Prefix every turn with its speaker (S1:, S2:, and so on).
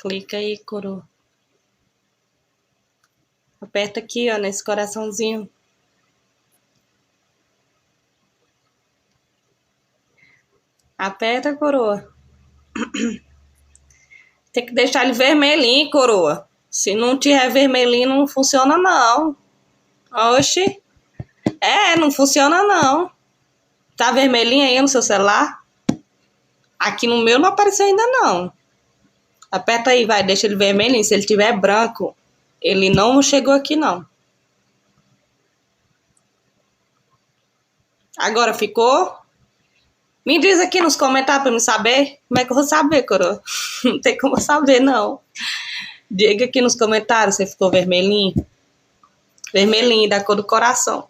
S1: Clica aí, coroa. Aperta aqui, ó, nesse coraçãozinho. Aperta, coroa. Tem que deixar ele vermelhinho, coroa. Se não tiver vermelhinho, não funciona, não. Oxi. Não funciona, não. Tá vermelhinho aí no seu celular? Aqui no meu não apareceu ainda, não. Aperta aí, vai, deixa ele vermelhinho. Se ele tiver branco, ele não chegou aqui, não. Agora ficou? Me diz aqui nos comentários pra eu saber. Como é que eu vou saber, coroa? Não tem como eu saber, não. Diga aqui nos comentários se ficou vermelhinho. Vermelhinho, da cor do coração.